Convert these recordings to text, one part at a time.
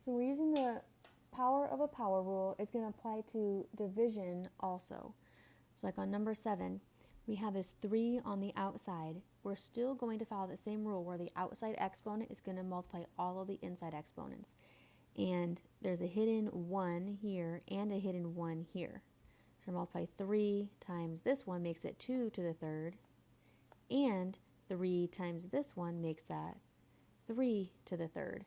So we're using the power of a power rule. It's going to apply to division also. So like on number 7, we have this 3 on the outside. We're still going to follow the same rule where the outside exponent is going to multiply all of the inside exponents. And there's a hidden 1 here and a hidden 1 here. So multiply 3 times this one makes it 2 to the third, and 3 times this one makes that 3 to the third.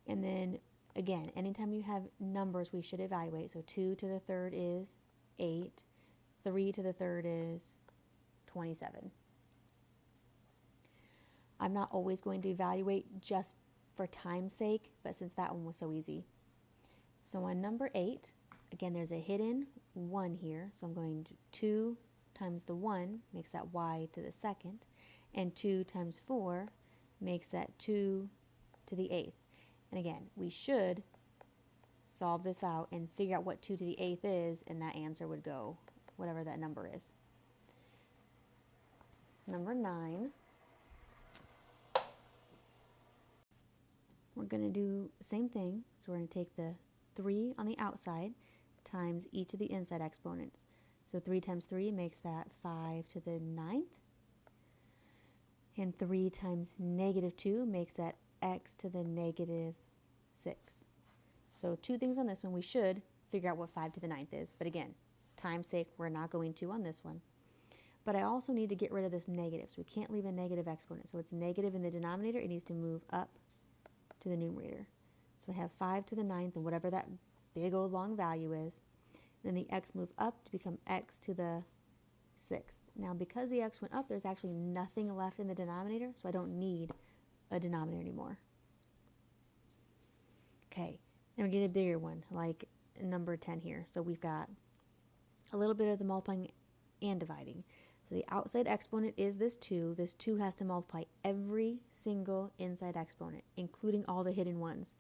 And then again, anytime you have numbers we should evaluate. So 2 to the third is 8, 3 to the third is 27. I'm not always going to evaluate just for time's sake, but since that one was so easy. So on number 8, again, there's a hidden 1 here. So I'm going to 2 times the 1 makes that y to the second, and 2 times 4 makes that 2 to the 8th. And again, we should solve this out and figure out what 2 to the 8th is, and that answer would go whatever that number is. Number 9. We're going to do the same thing. So we're going to take the 3 on the outside times each of the inside exponents. So 3 times 3 makes that 5 to the 9th. And 3 times negative 2 makes that x to the negative 6. So 2 things on this one. We should figure out what 5 to the 9th is. But again, time's sake, we're not going to on this one. But I also need to get rid of this negative. So we can't leave a negative exponent. So it's negative in the denominator. It needs to move up to the numerator. So I have 5 to the 9th and whatever that big old long value is. And then the x move up to become x to the 6th. Now because the x went up, there's actually nothing left in the denominator, so I don't need a denominator anymore. Okay, then we get a bigger one, like number 10 here. So we've got a little bit of the multiplying and dividing. So the outside exponent is this 2. This 2 has to multiply every single inside exponent, including all the hidden ones.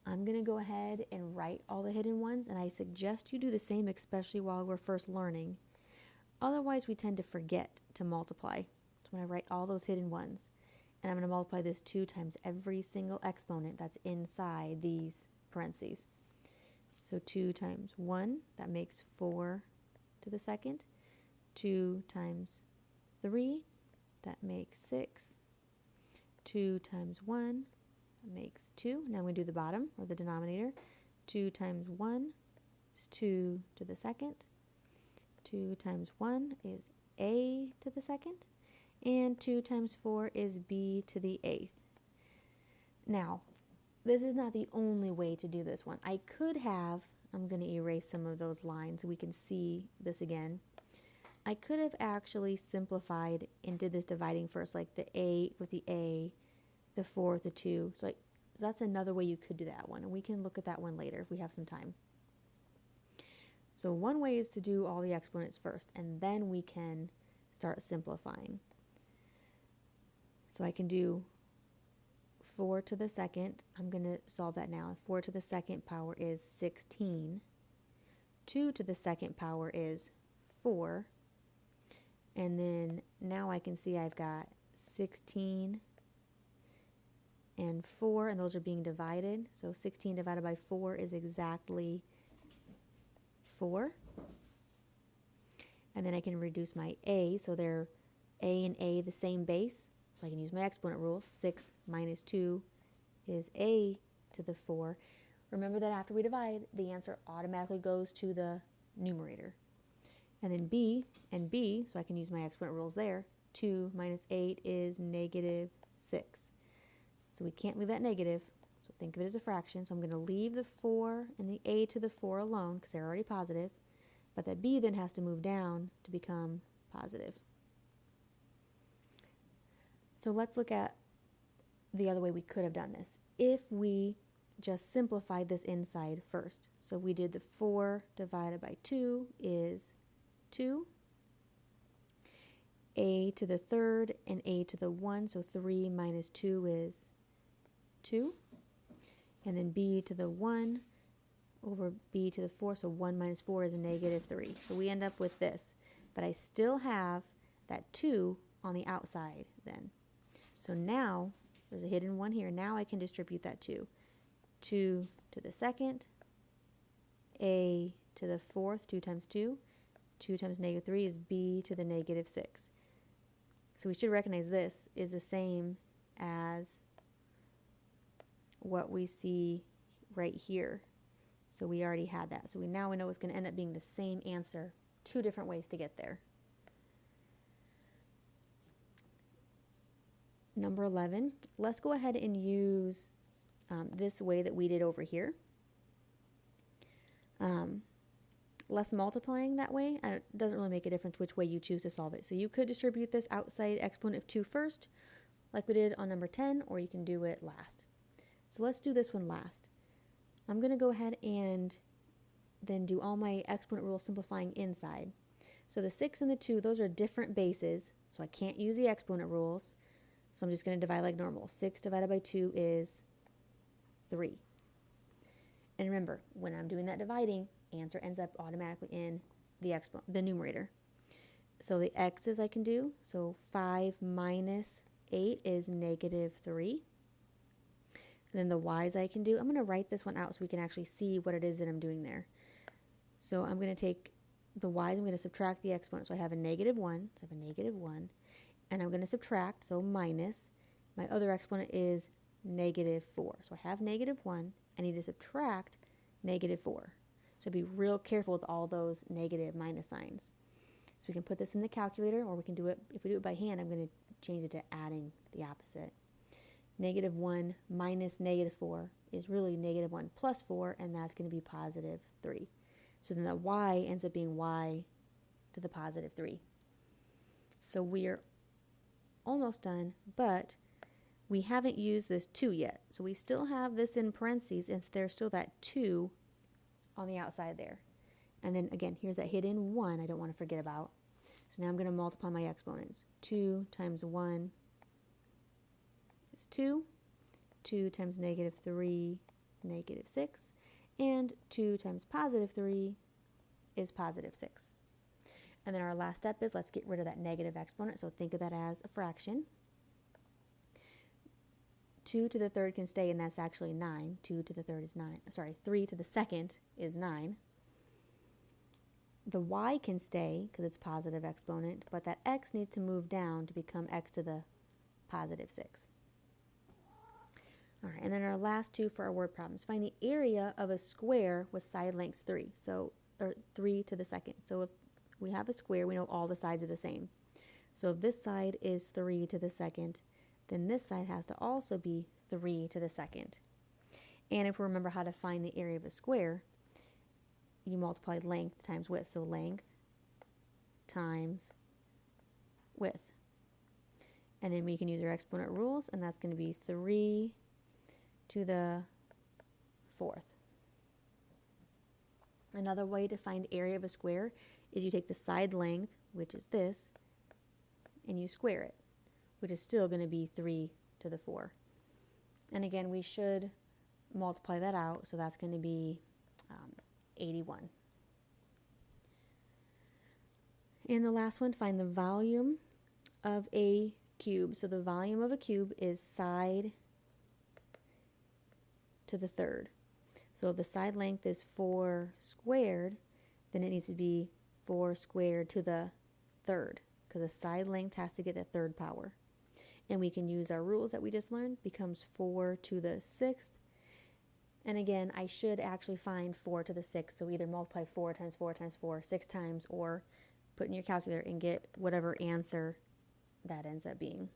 I'm going to go ahead and write all the hidden ones, and I suggest you do the same, especially while we're first learning. Otherwise, we tend to forget to multiply. So I'm going to write all those hidden ones, and I'm going to multiply this 2 times every single exponent that's inside these parentheses. So 2 times 1, that makes 4 to the second. 2 times 3, that makes 6. 2 times 1, that makes 2. Now we do the bottom, or the denominator. 2 times 1 is 2 to the second. 2 times 1 is a to the second. And 2 times 4 is b to the 8th. Now, this is not the only way to do this one. I could have, I'm going to erase some of those lines so we can see this again. I could have actually simplified and did this dividing first, like the 8 with the a, the 4 with the 2. So that's another way you could do that one, and we can look at that one later if we have some time. So one way is to do all the exponents first, and then we can start simplifying. So I can do 4 to the second. I'm going to solve that now. 4 to the second power is 16. 2 to the second power is 4. And then now I can see I've got 16 and 4, and those are being divided. So 16 divided by 4 is exactly 4. And then I can reduce my a, so they're a and a the same base. So I can use my exponent rule. 6 minus 2 is a to the 4. Remember that after we divide, the answer automatically goes to the numerator. And then b and b, so I can use my exponent rules there. 2 minus 8 is negative 6. So we can't leave that negative, so think of it as a fraction. So I'm going to leave the 4 and the a to the 4 alone because they're already positive. But that b then has to move down to become positive. So let's look at the other way we could have done this. If we just simplified this inside first. So we did the 4 divided by 2 is 2. A to the third and a to the 1, so 3 minus 2 is 2. And then b to the 1 over b to the 4, so 1 minus 4 is a negative 3. So we end up with this. But I still have that 2 on the outside then. So now, there's a hidden 1 here. Now I can distribute that 2. 2 to the second, a to the fourth, 2 times 2. 2 times negative 3 is b to the negative 6. So we should recognize this is the same as what we see right here. So we already had that. So we know it's going to end up being the same answer, two different ways to get there. Number 11, let's go ahead and use this way that we did over here. Less multiplying that way. It doesn't really make a difference which way you choose to solve it. So you could distribute this outside exponent of 2 first, like we did on number 10, or you can do it last. So let's do this one last. I'm going to go ahead and then do all my exponent rules simplifying inside. So the 6 and the 2, those are different bases, so I can't use the exponent rules. So I'm just going to divide like normal. 6 divided by 2 is 3. And remember, when I'm doing that dividing, answer ends up automatically in the numerator. So the x's I can do, so 5 minus 8 is negative 3. And then the y's I can do, I'm going to write this one out so we can actually see what it is that I'm doing there. So I'm going to take the y's, I'm going to subtract the exponent. So I have a negative 1, so I have a negative 1. And I'm going to subtract, so minus. My other exponent is negative 4. So I have negative 1. I need to subtract negative 4. So be real careful with all those negative minus signs. So we can put this in the calculator, or we can do it, if we do it by hand, I'm going to change it to adding the opposite. Negative 1 minus negative 4 is really negative 1 plus 4, and that's going to be positive 3. So then the y ends up being y to the positive 3. So we are almost done, but we haven't used this 2 yet. So we still have this in parentheses, and there's still that 2 on the outside there. And then again, here's that hidden 1 I don't want to forget about. So now I'm going to multiply my exponents. 2 times 1 is 2. 2 times negative 3 is negative 6. And 2 times positive 3 is positive 6. And then our last step is let's get rid of that negative exponent. So think of that as a fraction. 2 to the third can stay, and that's actually 9. 2 to the third is 9. Sorry, 3 to the second is 9. The y can stay because it's positive exponent, but that x needs to move down to become x to the positive 6. All right, and then our last two for our word problems. Find the area of a square with side lengths 3, or 3 to the second. So if we have a square, we know all the sides are the same. So if this side is 3 to the second, then this side has to also be 3 to the second. And if we remember how to find the area of a square, you multiply length times width. So length times width. And then we can use our exponent rules, and that's going to be 3 to the 4th. Another way to find area of a square is you take the side length, which is this, and you square it, which is still going to be 3 to the 4. And again, we should multiply that out, so that's going to be 81. And the last one, find the volume of a cube. So the volume of a cube is side to the third. So if the side length is 4 squared, then it needs to be 4 squared to the third, because the side length has to get the third power. And we can use our rules that we just learned, becomes 4 to the 6th. And again, I should actually find 4 to the 6th, so either multiply 4 times 4 times 4 6 times, or put in your calculator and get whatever answer that ends up being.